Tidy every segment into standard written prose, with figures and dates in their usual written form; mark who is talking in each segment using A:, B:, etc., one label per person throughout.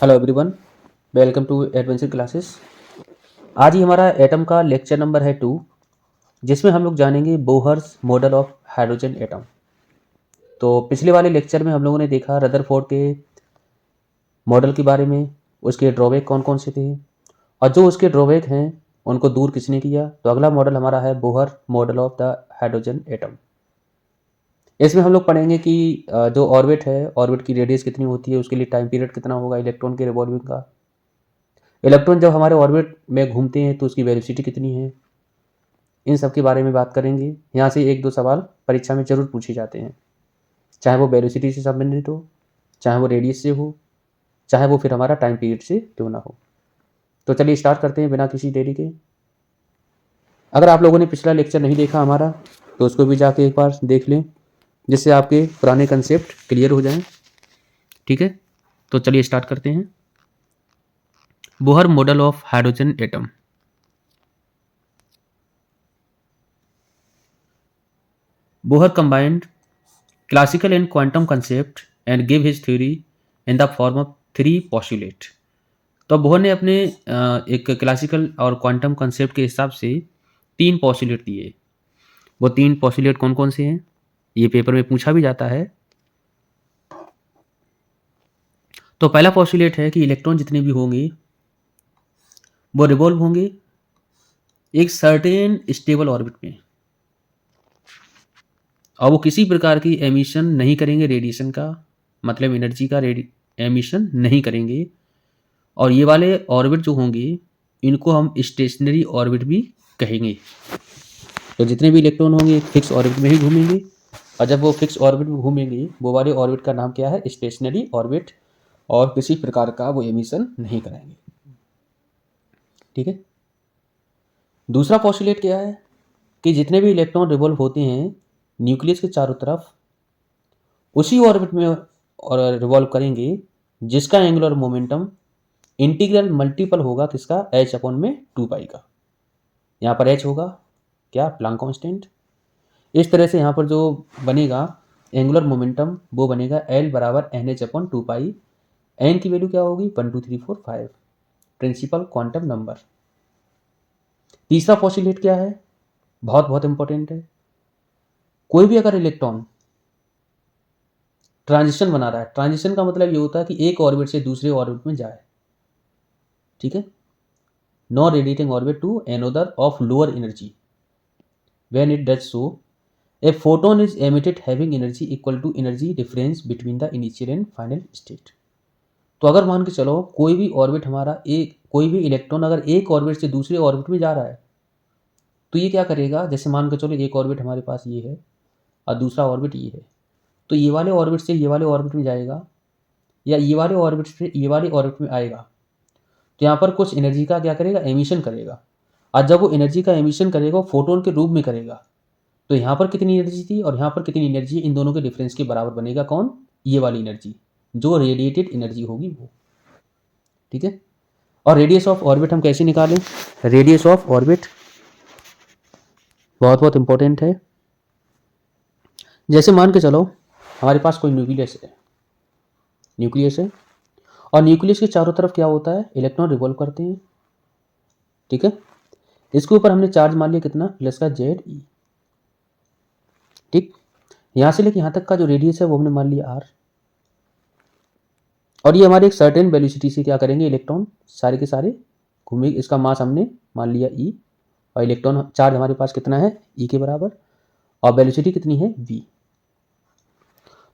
A: Hello everyone, welcome to adventure classes. आज ही हमारा एटम का लेक्चर नंबर है 2, जिसमें हम लोग जानेंगे Bohr's model of hydrogen atom. तो पिछले वाले लेक्चर में हम लोगों ने देखा रदरफोर्ड के मॉडल के बारे में, उसके ड्रॉबैक कौन कौन से थे और जो उसके ड्रॉबैक हैं उनको दूर किसने किया। तो अगला मॉडल हमारा है Bohr model of the hydrogen atom. इसमें हम लोग पढ़ेंगे कि जो ऑर्बिट है, ऑर्बिट की रेडियस कितनी होती है, उसके लिए टाइम पीरियड कितना होगा इलेक्ट्रॉन के रिवॉल्विंग का। इलेक्ट्रॉन जब हमारे ऑर्बिट में घूमते हैं तो उसकी वेलोसिटी कितनी है, इन सब के बारे में बात करेंगे। यहाँ से एक दो सवाल परीक्षा में जरूर पूछे जाते हैं, चाहे वो वेलोसिटी से संबंधित हो, चाहे वो रेडियस से हो, चाहे वो फिर हमारा टाइम पीरियड से क्यों ना हो। तो चलिए स्टार्ट करते हैं बिना किसी देरी के। अगर आप लोगों ने पिछला लेक्चर नहीं देखा हमारा तो उसको भी जाके एक बार देख लें, जिससे आपके पुराने कंसेप्ट क्लियर हो जाएं। ठीक है, तो चलिए स्टार्ट करते हैं। Bohr model of hydrogen atom. Bohr combined classical and quantum concept and gave his theory in the form of three postulate। तो बोहर ने अपने एक क्लासिकल और क्वांटम कंसेप्ट के हिसाब से तीन पॉस्टुलेट दिए। वो तीन पॉस्टुलेट कौन कौन से हैं, ये पेपर में पूछा भी जाता है। तो पहला पॉस्टुलेट है कि इलेक्ट्रॉन जितने भी होंगे वो रिवॉल्व होंगे एक सर्टेन स्टेबल ऑर्बिट में, और वो किसी प्रकार की एमिशन नहीं करेंगे, रेडिएशन का मतलब एनर्जी का एमिशन नहीं करेंगे। और ये वाले ऑर्बिट जो होंगे इनको हम स्टेशनरी ऑर्बिट भी कहेंगे। तो जितने भी इलेक्ट्रॉन होंगे एक फिक्स ऑर्बिट में ही घूमेंगे, और जब वो फिक्स ऑर्बिट में घूमेंगे वो वाले ऑर्बिट का नाम क्या है, स्टेशनरी ऑर्बिट, और किसी प्रकार का वो एमिशन नहीं कराएंगे। ठीक है। दूसरा पॉस्टुलेट क्या है कि जितने भी इलेक्ट्रॉन रिवॉल्व होते हैं न्यूक्लियस के चारों तरफ उसी ऑर्बिट में और रिवॉल्व करेंगे जिसका एंगुलर मोमेंटम इंटीग्रल मल्टीपल होगा किसका, h अपॉन में 2 पाई का। यहाँ पर h होगा क्या, प्लांक कांस्टेंट। इस तरह से यहाँ पर जो बनेगा एंगुलर मोमेंटम वो बनेगा L बराबर NH अपॉन 2 पाई। एन की वैल्यू क्या होगी, 1 2 3 4 5, प्रिंसिपल क्वांटम नंबर। तीसरा पॉस्टुलेट क्या है, बहुत बहुत इंपॉर्टेंट है। कोई भी अगर इलेक्ट्रॉन ट्रांजिशन बना रहा है, ट्रांजिशन का मतलब ये होता है कि एक ऑर्बिट से दूसरे ऑर्बिट में जाए। ठीक है, non radiating orbit to another of lower energy. When it does so a photon is emitted having energy equal to energy difference between the initial and final state. तो अगर मान के चलो कोई भी ऑर्बिट हमारा, एक कोई भी इलेक्ट्रॉन अगर एक ऑर्बिट से दूसरे ऑर्बिट में जा रहा है तो ये क्या करेगा, जैसे मान के चलो एक ऑर्बिट हमारे पास ये है और दूसरा ऑर्बिट ये है, तो ये वाले ऑर्बिट से ये वाले ऑर्बिट में जाएगा या ये वाले ऑर्बिट से ये वाले ऑर्बिट में आएगा, तो यहाँ पर कुछ एनर्जी का क्या करेगा, एमिशन करेगा। और जब वो एनर्जी का एमिशन करेगा वो फोटोन के रूप में करेगा, तो यहाँ पर कितनी एनर्जी थी और यहाँ पर कितनी एनर्जी, इन दोनों के डिफरेंस के बराबर बनेगा कौन, ये वाली एनर्जी जो रेडिएटेड एनर्जी होगी वो। ठीक है। और रेडियस ऑफ ऑर्बिट हम कैसे निकालें, रेडियस ऑफ ऑर्बिट बहुत बहुत इंपॉर्टेंट है। जैसे मान के चलो हमारे पास कोई न्यूक्लियस है और न्यूक्लियस के चारों तरफ क्या होता है, इलेक्ट्रॉन रिवॉल्व करते हैं। ठीक है, इसके ऊपर हमने चार्ज मान लिया कितना, प्लस का ZE। ठीक, यहाँ से लेके यहाँ तक का जो रेडियस है वो हमने मान लिया R, और ये हमारे एक सर्टेन वेलोसिटी से क्या करेंगे, इलेक्ट्रॉन सारे के सारे घूमेंगे। इसका मास हमने मान लिया E, और इलेक्ट्रॉन चार्ज हमारे पास कितना है, E के बराबर, और वेलोसिटी कितनी है, V।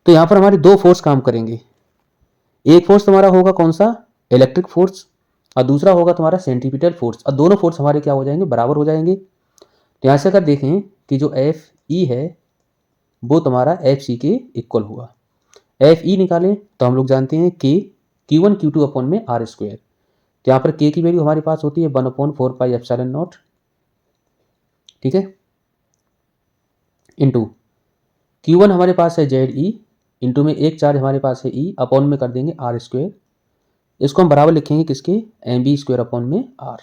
A: तो यहाँ पर हमारे दो फोर्स काम करेंगे। एक फोर्स तुम्हारा होगा कौन सा, इलेक्ट्रिक फोर्स, और दूसरा होगा तुम्हारा सेंट्रीपिटल फोर्स, और दोनों फोर्स हमारे क्या हो जाएंगे, बराबर हो जाएंगे। तो यहाँ से अगर देखें कि जो FE है वो तुम्हारा FC के इक्वल हुआ। FE निकालें तो हम लोग जानते हैं कि Q1 Q2 अपॉन में R स्क्वायर। तो यहाँ पर K की वैल्यू हमारे पास होती है 1/4πε0। ठीक है, इंटू Q1 हमारे पास है ZE, इंटू में एक चार्ज हमारे पास है E, अपॉन में कर देंगे R स्क्वायर। इसको हम बराबर लिखेंगे किसके, MB स्क्वायर अपॉन में R।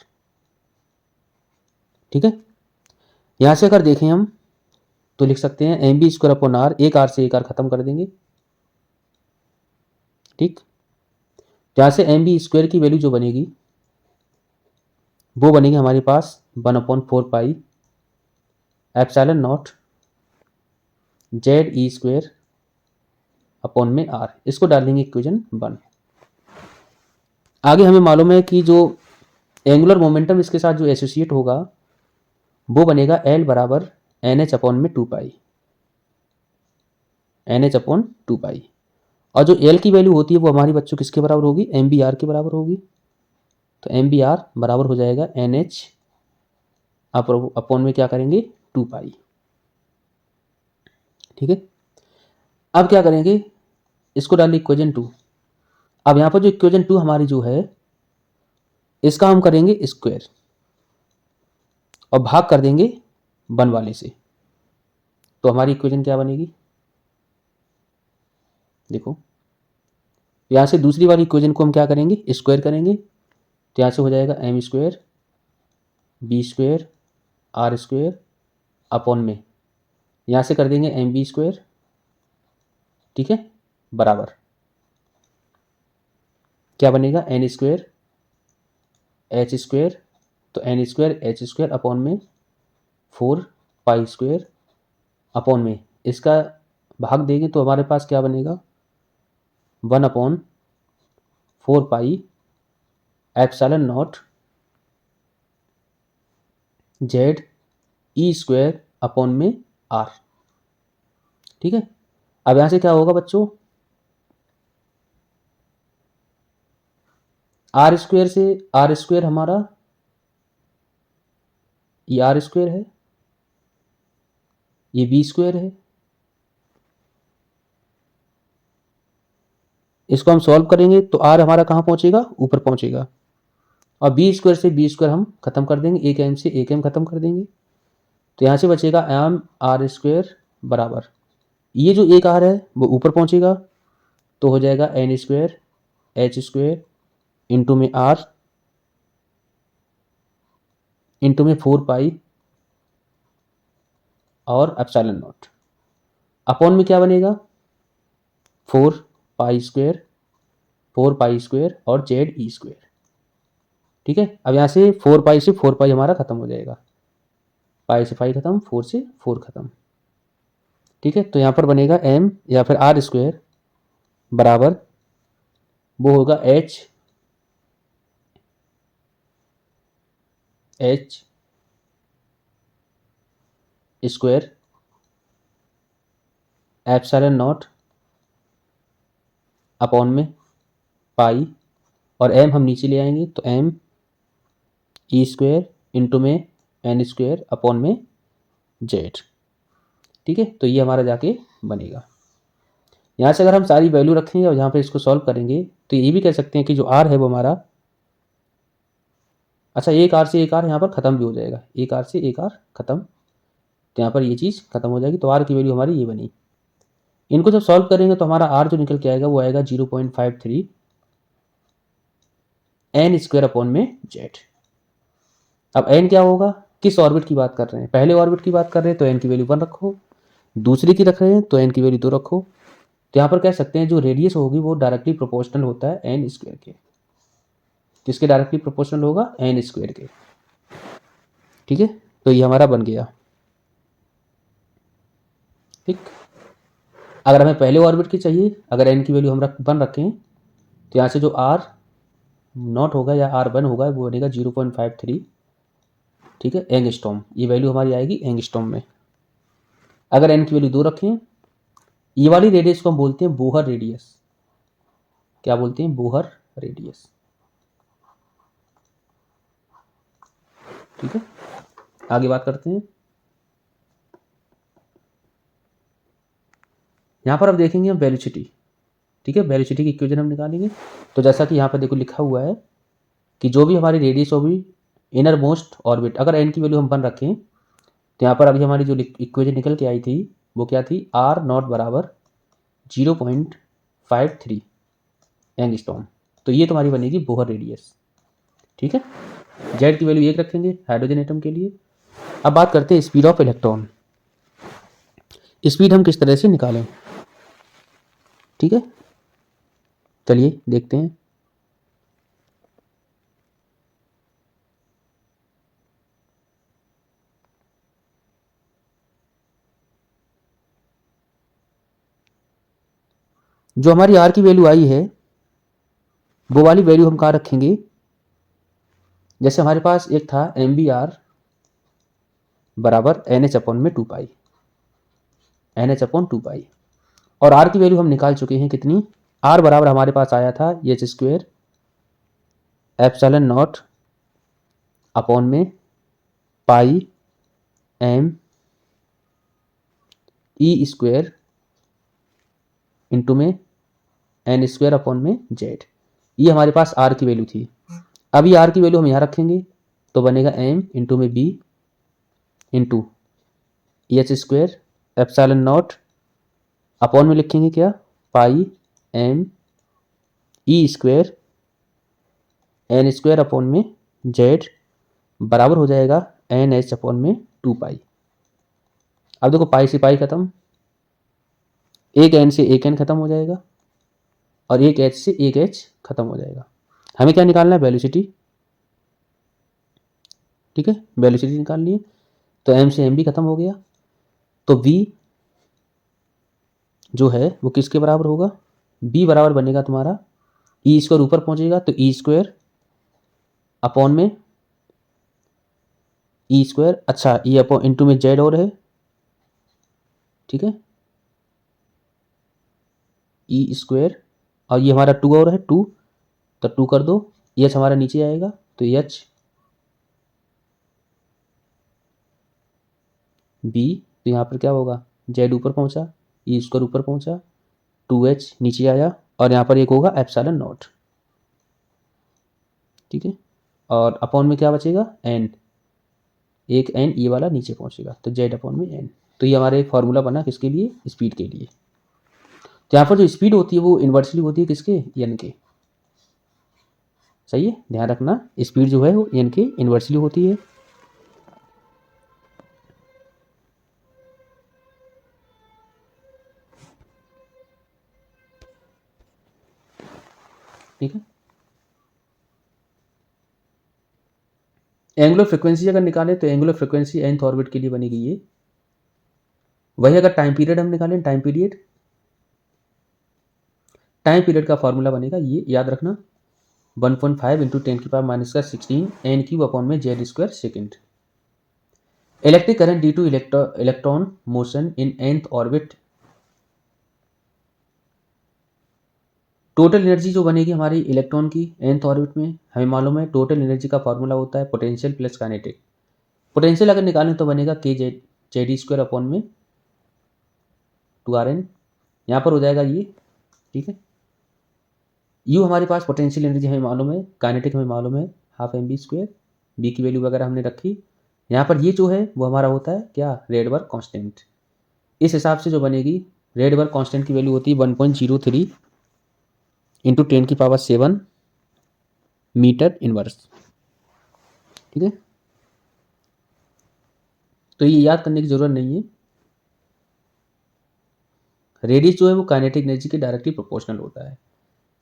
A: ठीक है, यहाँ से अगर देखें हम तो लिख सकते हैं MB स्क्वायर अपॉन R, एक R से एक R खत्म कर देंगे। ठीक, यहाँ से एम बी स्क्वायर की वैल्यू जो बनेगी वो बनेगी हमारे पास 1/4 pi epsilon not Z E square upon में आर। इसको डाल देंगे इक्वेशन 1। आगे हमें मालूम है कि जो एंगुलर मोमेंटम इसके साथ जो एसोसिएट होगा वो बनेगा एल बराबर एन एच अपॉन में 2 पाई, एन एच अपॉन 2 पाई। और जो एल की वैल्यू होती है वो हमारी बच्चों किसके बराबर होगी, एम बी आर के बराबर होगी। तो एम बी आर बराबर हो जाएगा एन एच अपॉन में क्या करेंगे 2 पाई। ठीक है, अब क्या करेंगे, इसको डाल इक्वेशन 2। अब यहाँ पर जो इक्वेशन 2 हमारी जो है इसका हम करेंगे स्क्वायर और भाग कर देंगे 1 वाले से। तो हमारी इक्वेशन क्या बनेगी, देखो यहाँ से दूसरी वाली इक्वेशन को हम क्या करेंगे, स्क्वायर करेंगे। तो यहाँ से हो जाएगा M square B square R square upon में, यहाँ से कर देंगे एम बी स्क्वायर, ठीक है, बराबर क्या बनेगा एन स्क्वायर एच स्क्वायर। तो N square H square upon में 4 पाई स्क्वायर अपॉन में, इसका भाग देंगे तो हमारे पास क्या बनेगा 1/4 pi epsilon not Z E square upon में आर। ठीक है, अब यहां से क्या होगा बच्चों, आर स्क्वायर से आर स्क्वायर हमारा ये आर स्क्वायर है, ये बी स्क्वायर है। इसको हम सॉल्व करेंगे तो आर हमारा कहाँ पहुंचेगा, ऊपर पहुंचेगा। और बी स्क्वायर से बी स्क्वायर हम खत्म कर देंगे, एक एम से एक एम खत्म कर देंगे। तो यहाँ से बचेगा एम आर स्क्वायर बराबर, ये जो एक आर है वो ऊपर पहुंचेगा तो हो जाएगा N square H square into में आर इंटू में 4 पाई और एप्सिलॉन नॉट अपॉन में क्या बनेगा 4 पाई स्क्वायर और जेड ई स्क्वायर। ठीक है, अब यहाँ से 4 पाई से 4 पाई हमारा खत्म हो जाएगा, पाई से पाई खत्म, 4 से 4 खत्म। ठीक है, तो यहाँ पर बनेगा एम या फिर आर स्क्वायर बराबर वो होगा H square epsilon naught upon में पाई और एम हम नीचे ले आएंगे तो एम ई स्क्वायर इंटू में एन स्क्वायर अपॉन में जेड। ठीक है, तो ये हमारा जाके बनेगा। यहाँ से अगर हम सारी वैल्यू रखेंगे और यहाँ पे इसको सॉल्व करेंगे तो ये भी कह सकते हैं कि जो आर है वो हमारा, अच्छा एक आर से एक आर यहाँ पर खत्म भी हो जाएगा, एक आर से एक आर खत्म, तो यहाँ पर ये चीज़ खत्म हो जाएगी। तो आर की वैल्यू हमारी ये बनी। इनको जब सॉल्व करेंगे तो हमारा आर जो निकल के आएगा वो आएगा 0.53 एन स्क्वायर अपॉन में जेड। अब एन क्या होगा, किस ऑर्बिट की बात कर रहे हैं, पहले ऑर्बिट की बात कर रहे हैं तो एन की वैल्यू 1 रखो, दूसरी की रख रहे हैं तो एन की वैल्यू 2 रखो। तो यहाँ पर कह सकते हैं जो रेडियस होगी वो डायरेक्टली प्रोपोर्शनल होता है एन स्क्वायर के, किसके डायरेक्टली प्रोपोर्शनल होगा एन स्क्वायर के। ठीक है, तो ये हमारा बन गया। ठीक, अगर हमें पहले ऑर्बिट की चाहिए, अगर एन की वैल्यू हम 1 रखें तो यहाँ से जो आर नॉट होगा या आर 1 होगा वो बनेगा 0.53। ठीक है, एंगस्ट्रॉम, ये वैल्यू हमारी आएगी एंगस्ट्रॉम में। अगर एन की वैल्यू 2 रखें, ये वाली रेडियस को हम बोलते हैं बोहर रेडियस। क्या बोलते हैं, बोहर रेडियस। ठीक है, आगे बात करते हैं। यहाँ पर अब देखेंगे हम वेलोसिटी। ठीक है, वेलोसिटी की इक्वेशन हम निकालेंगे। तो जैसा कि यहाँ पर देखो लिखा हुआ है कि जो भी हमारी रेडियस होगी इनर मोस्ट ऑर्बिट, अगर एन की वैल्यू हम 1 रखें तो यहाँ पर अभी हमारी जो इक्वेशन निकल के आई थी वो क्या थी, आर नॉट बराबर 0.53 एंगस्ट्रॉम। तो ये तुम्हारी बनेगी बोहर रेडियस। ठीक है, जेड की वैल्यू 1 रखेंगे हाइड्रोजन एटम के लिए। अब बात करते हैं स्पीड ऑफ इलेक्ट्रॉन। स्पीड हम किस तरह से निकालें, ठीक है, चलिए देखते हैं। जो हमारी आर की वैल्यू आई है वो वाली वैल्यू हम कहाँ रखेंगे, जैसे हमारे पास एक था एम बी आर बराबर एन एच अपॉन में 2 पाई, एन एच अपॉन 2 पाई, और आर की वैल्यू हम निकाल चुके हैं कितनी, आर बराबर हमारे पास आया था H square epsilon naught upon में पाई एम ई स्क्वेयर इंटू में एन स्क्वेयर अपॉन में जेड। ये हमारे पास आर की वैल्यू थी। अब ये आर की वैल्यू हम यहाँ रखेंगे तो बनेगा एम इंटू में B into H square epsilon naught upon में लिखेंगे क्या, pi M E square N square upon में जेड बराबर हो जाएगा एन एच अपॉन में 2 पाई। अब देखो पाई से पाई खत्म, एक एन से एक एन खत्म हो जाएगा और एक एच से एक एच खत्म हो जाएगा। हमें क्या निकालना है, वेलोसिटी। ठीक है, वेलोसिटी निकालनी है, तो एम से एम भी खत्म हो गया, तो वी जो है वो किसके बराबर होगा, बी बराबर बनेगा तुम्हारा ई स्क्वायर ऊपर पहुंचेगा तो ई स्क्वायर अपॉन में ई स्क्वायर, अच्छा ई अपॉन इंटू में जेड और है, ठीक है, ई स्क्वायर और ये हमारा 2 और है 2, तो 2 कर दो, एच हमारा नीचे आएगा तो एच बी, तो यहाँ पर क्या होगा, जेड ऊपर पहुंचा, ई स्क्वायर ऊपर पहुंचा, 2h नीचे आया और यहाँ पर एक होगा एप्सिलॉन नॉट। ठीक है, और अपॉन में क्या बचेगा, एन, एक एन ये वाला नीचे पहुंचेगा तो जेड अपॉन में एन। तो ये हमारा एक फॉर्मूला बना किसके लिए, स्पीड के लिए। तो यहाँ पर जो स्पीड होती है वो इन्वर्सली होती है किसके, एन के। सही है, ध्यान रखना स्पीड जो है वो एन के इन्वर्सली होती है। ठीक है, एंगुलर फ्रीक्वेंसी अगर निकालें तो एंगुलर फ्रीक्वेंसी nth ऑर्बिट के लिए बनेगी ये। वही अगर टाइम पीरियड हम निकालें, टाइम पीरियड का फॉर्मूला बनेगा ये, याद रखना 1.5 इंटू 10⁻⁻16 एन क्यूब अपॉन में Z square second. Electric current due two electron motion in nth orbit, total energy जो बनेगी हमारी इलेक्ट्रॉन की nth ऑर्बिट में, हमें मालूम है टोटल एनर्जी का फॉर्मूला होता है पोटेंशियल प्लस काइनेटिक। पोटेंशियल अगर निकालें तो बनेगा के जेड स्क्वायर अपॉन में 2 RN, यहाँ पर हो जाएगा ये। ठीक है, यू हमारे पास पोटेंशियल एनर्जी हमें मालूम है, काइनेटिक हमें मालूम है half M V square, V की वैल्यू वगैरह हमने रखी। यहाँ पर ये जो है वो हमारा होता है क्या, रेडबर्ग कांस्टेंट। इस हिसाब से जो बनेगी रेडबर्ग कांस्टेंट की वैल्यू होती है 1.03 इंटू 10⁻7 मीटर इनवर्स। ठीक है, तो ये याद करने की जरूरत नहीं है, रेडियस जो है वो काइनेटिक एनर्जी के डायरेक्टली प्रोपोर्शनल होता है।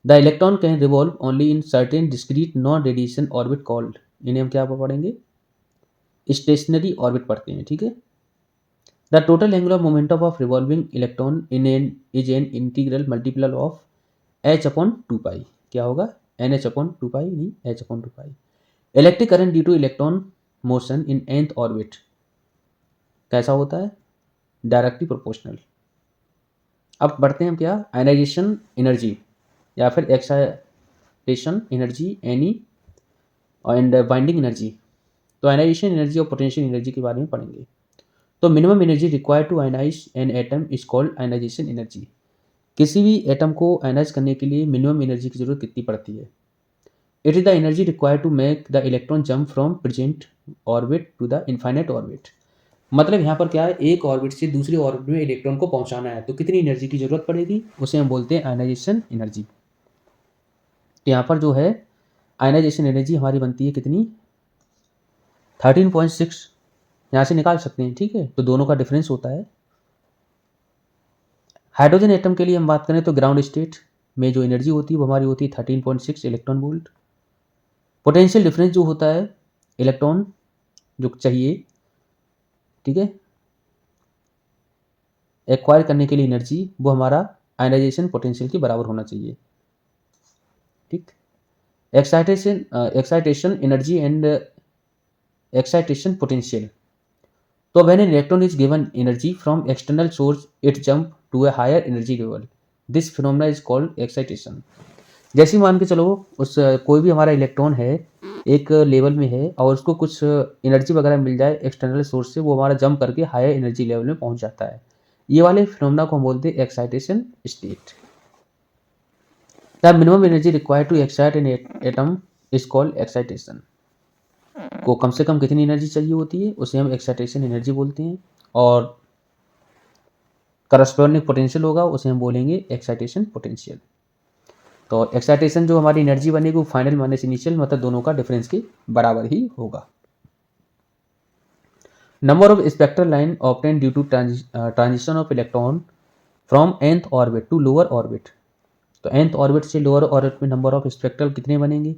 A: The electron can revolve only in certain discrete non radiation orbit called, इन्हें हम क्या पढ़ेंगे, स्टेशनरी ऑर्बिट पढ़ते हैं। ठीक है, the total angular momentum of revolving electron is an integral multiple of H upon 2 पाई, क्या होगा, एन एच अपॉन 2 पाई, नहीं H upon 2 pi. Electric current due two electron motion in nth orbit कैसा होता है, डायरेक्टली प्रोपोर्शनल। अब बढ़ते हैं हम क्या, आयनाइजेशन एनर्जी या फिर excitation energy any and binding energy. तो आयनाइजेशन एनर्जी और पोटेंशियल एनर्जी के बारे में पढ़ेंगे। तो minimum energy required to ionize an atom is called ionization energy. किसी भी एटम को आयनाइज करने के लिए मिनिमम एनर्जी की जरूरत कितनी पड़ती है, it is the energy required to make the electron jump from present orbit to the infinite orbit. मतलब यहाँ पर क्या है, एक ऑर्बिट से दूसरी ऑर्बिट में इलेक्ट्रॉन को पहुंचाना है तो कितनी एनर्जी की जरूरत पड़ेगी, उसे हम बोलते हैं आयनाइजेशन एनर्जी। तो यहाँ पर जो है आयनाइजेशन एनर्जी हमारी बनती है कितनी, 13.6, यहाँ से निकाल सकते हैं। ठीक है, तो दोनों का डिफरेंस होता है। हाइड्रोजन एटम के लिए हम बात करें तो ग्राउंड स्टेट में जो एनर्जी होती है वो हमारी होती है 13.6 इलेक्ट्रॉन वोल्ट। पोटेंशियल डिफरेंस जो होता है इलेक्ट्रॉन जो चाहिए, ठीक है, एक्वायर करने के लिए एनर्जी, वो हमारा आयनाइजेशन पोटेंशियल के बराबर होना चाहिए। ठीक, excitation energy and excitation potential. तो when an electron is given energy from external source it jump to a higher energy level, this phenomena is called excitation. जैसे मान के चलो उस कोई भी हमारा इलेक्ट्रॉन है एक लेवल में है और उसको कुछ एनर्जी वगैरह मिल जाए एक्सटर्नल सोर्स से, वो हमारा जंप करके हायर एनर्जी लेवल में पहुंच जाता है। ये वाले फिनोमेना को हम बोलते हैं excitation state. The minimum energy required to excite an atom is called excitation. को कम से कम कितनी एनर्जी चाहिए होती है उसे हम एक्साइटेशन एनर्जी बोलते हैं, और करस्पॉन्डिंग पोटेंशियल होगा उसे हम बोलेंगे एक्साइटेशन पोटेंशियल। तो एक्साइटेशन जो हमारी एनर्जी बनेगी वो फाइनल माइनस इनिशियल मतलब दोनों का डिफरेंस के बराबर ही होगा। Number of spectral line obtain due to transition of electron from nth orbit to lower orbit. तो nth ऑर्बिट से लोअर ऑर्बिट में नंबर ऑफ स्पेक्ट्रल कितने बनेंगे।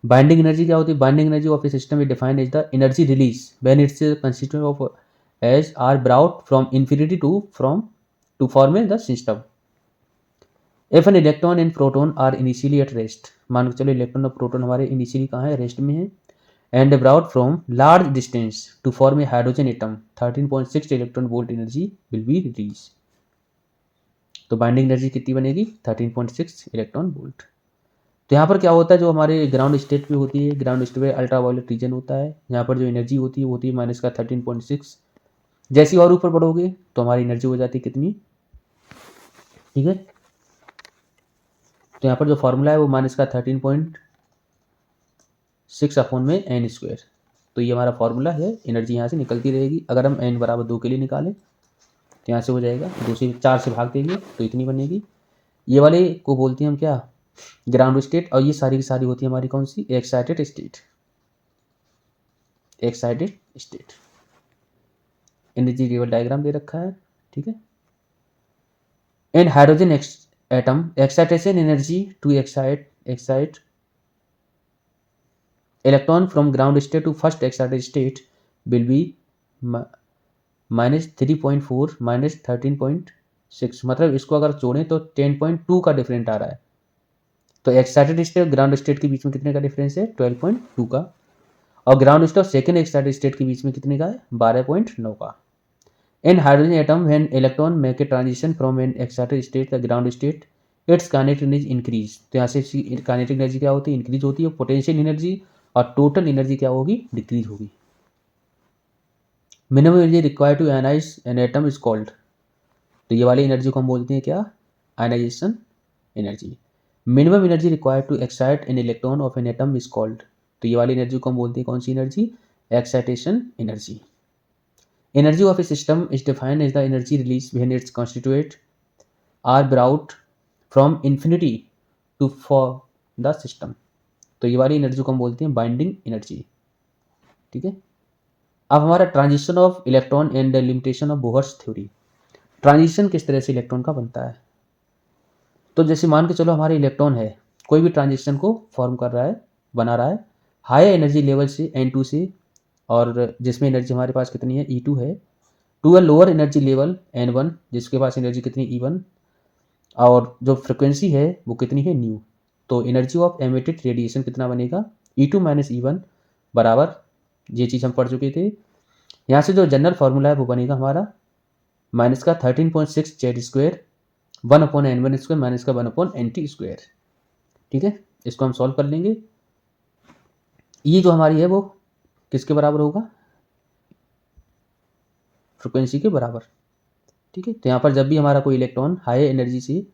A: बाइंडिंग एनर्जी क्या होती है, binding energy of a system is defined as the energy release when its constituent of as are brought from infinity to form the system. If an electron and proton are initially at rest, मान के चलो electron और proton हमारे initially कहाँ है, rest में है, and brought from large distance to form a hydrogen atom 13.6 electron volt energy will be release. तो बाइंडिंग एनर्जी कितनी बनेगी 13.6 इलेक्ट्रॉन वोल्ट। तो यहाँ पर क्या होता है, जो हमारे ग्राउंड स्टेट पे होती है, ग्राउंड स्टेट पे अल्ट्रा वायलेट रीजन होता है, यहाँ पर जो एनर्जी होती है वो होती है माइनस का 13.6। जैसे और ऊपर बढ़ोगे तो हमारी एनर्जी हो जाती है कितनी, ठीक है। तो यहाँ पर जो फॉर्मूला है वो माइनस का 13.6 अपॉन में एन स्क्वायर। तो ये हमारा फॉर्मूला है, एनर्जी यहाँ से निकलती रहेगी। अगर हम एन बराबर 2 के लिए निकालें तो यहाँ से हो जाएगा 2 से 4 से भाग देंगे तो इतनी बनेगी। ये वाले को बोलते हैं हम क्या, ग्राउंड स्टेट। और ये सारी की सारी होती है हमारी कौन सी, excited state. Excited state energy level diagram दे रखा है, ठीक है। And hydrogen atom excitation energy to excite electron from ground state to first excited state will be -3.4 -13.6। मतलब इसको अगर जोड़ें तो 10.2 का डिफरेंट आ रहा है। तो एक्साइटेड स्टेट ग्राउंड स्टेट के बीच में कितने का डिफरेंस है, 12.2 का। और ग्राउंड स्टेट और सेकेंड एक्साइटेड स्टेट के बीच में कितने का है, 12.9 का। In hydrogen atom when electron make a transition from an excited state the ground state its kinetic energy increase. तो यहाँ से काइनेटिक एनर्जी क्या होती है, इंक्रीज होती है। पोटेंशियल एनर्जी और टोटल एनर्जी क्या होगी, डिक्रीज होगी। Minimum energy required to ionize an atom is called. तो ये वाली एनर्जी को हम बोलते हैं क्या, ionization energy. Minimum energy required to excite an electron of an atom is called. तो ये वाली एनर्जी को हम बोलते हैं कौन सी energy, excitation energy. Energy of a system is defined as the energy release when it's constituent are brought from infinity to for the system. तो ये वाली एनर्जी को हम बोलते हैं बाइंडिंग एनर्जी, ठीक है। अब हमारा transition of electron and limitation of Bohr's theory. Transition किस तरह से इलेक्ट्रॉन का बनता है। तो जैसे मान के चलो हमारे इलेक्ट्रॉन है, कोई भी ट्रांजिशन को फॉर्म कर रहा है, बना रहा है हाई एनर्जी लेवल से N2 से, और जिसमें एनर्जी हमारे पास कितनी है E2 है, to a lower energy level N1 जिसके पास एनर्जी कितनी E1, और जो फ्रिक्वेंसी है वो कितनी है न्यू। तो एनर्जी ऑफ एमिटेड रेडिएशन कितना बनेगा, E2 - E1 बराबर, ये चीज़ हम पढ़ चुके थे। यहाँ से जो जनरल फार्मूला है वो बनेगा हमारा माइनस का 13.6 Z square 1/n1 square minus का 1/nt स्क्वायर, ठीक है। इसको हम सॉल्व कर लेंगे। ये जो हमारी है वो किसके बराबर होगा, फ्रिक्वेंसी के बराबर, ठीक है। तो यहाँ पर जब भी हमारा कोई इलेक्ट्रॉन हाई एनर्जी से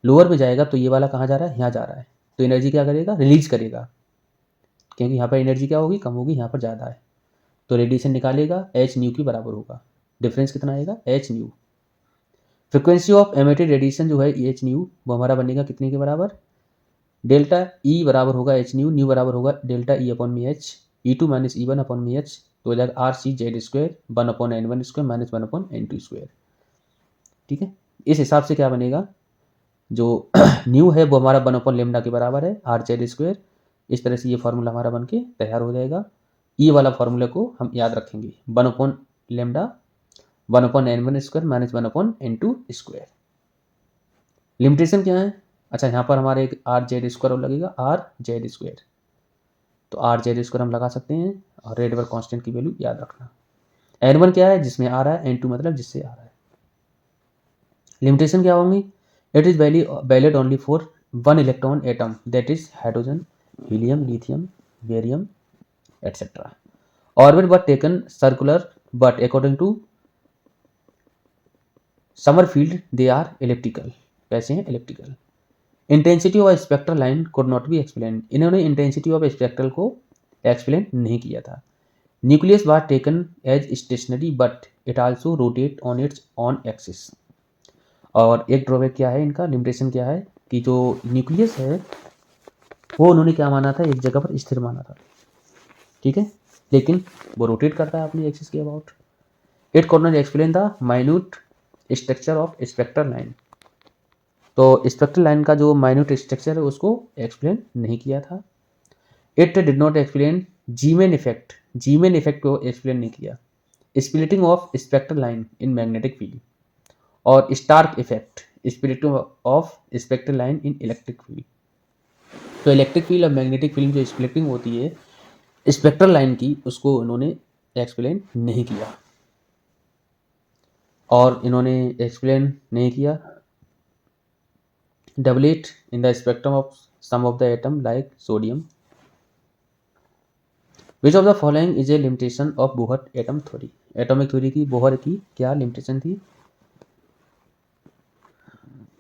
A: लोअर में जाएगा तो ये वाला कहाँ जा रहा है, यहाँ जा रहा है। तो एनर्जी क्या करेगा, रिलीज करेगा, क्योंकि यहाँ पर एनर्जी क्या होगी, कम होगी, यहाँ पर ज़्यादा है। तो रेडिएशन निकालेगा h न्यू के बराबर होगा। डिफरेंस कितना आएगा, h new. Frequency of emitted radiation जो है h न्यू वो हमारा बनेगा कितने के बराबर, डेल्टा E बराबर होगा h न्यू, न्यू बराबर होगा डेल्टा E अपॉन में h, E2 - E1 अपॉन में h, तो हो जाएगा RC Z square 1/n1 square minus 1/n2 square, ठीक है। इस हिसाब से क्या बनेगा, जो न्यू है वो हमारा 1/λ के बराबर है, R जेड स्क्वायर। इस तरह से ये फार्मूला हमारा बन के तैयार हो जाएगा। ये वाला फार्मूला को हम याद रखेंगे, 1/λ 1/n1 square minus 1/n2 square. Limitation क्या है? अच्छा, यहाँ पर हमारे एक आर जेड स्क्वायर लगेगा, आर जेड स्क्वायर, तो आर जेड स्क्वायर हम लगा सकते हैं, और रेड वर कांस्टेंट की वैल्यू याद रखना। n1 क्या है? जिसमें आ रहा है, n2 मतलब जिससे आ रहा है। लिमिटेशन क्या होंगी? It is valid only for one electron atom, that is hydrogen, helium, lithium, barium, etcetera. Orbit were taken circular, but according to Sommerfeld they are elliptical. कैसे हैं? Elliptical. Intensity of spectral line could not be explain, इन्होंने intensity of spectral को explain नहीं किया था। Nucleus was taken as stationary, but it also rotate on its on axis. और एक drawback क्या है इनका, लिमिटेशन क्या है, कि जो न्यूक्लियस है वो उन्होंने क्या माना था, एक जगह पर स्थिर माना था, ठीक है, लेकिन वो रोटेट करता है अपनी एक्सिस के about. It could not explain the minute structure of spectral line, तो स्पेक्ट्रल लाइन का जो माइन्यूट स्ट्रक्चर है उसको एक्सप्लेन नहीं किया था। It did not explain Zeeman effect, Zeeman effect को एक्सप्लेन नहीं किया, splitting of spectral line in magnetic field, और Stark effect, splitting of spectral line in electric field. तो इलेक्ट्रिक फील्ड और मैग्नेटिक फील्ड जो स्प्लिटिंग होती है स्पेक्ट्रल लाइन की, उसको उन्होंने एक्सप्लेन नहीं किया। और इन्होंने एक्सप्लेन नहीं किया doublet in the spectrum of some of the atom like sodium. Which of the following is a limitation of Bohr atom theory? Atomic theory की बोहर की क्या लिमिटेशन थी?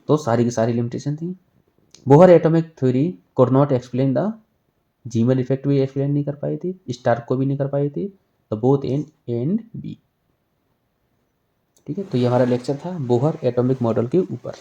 A: तो सारी की सारी लिमिटेशन थी। Bohr atomic theory could not explain the जीमन effect भी एक्सप्लेन नहीं कर पाई थी, स्टार्क को भी नहीं कर पाई थी, तो बोथ एन एंड बी। ठीक है, तो ये हमारा लेक्चर था बोहर एटॉमिक मॉडल के ऊपर।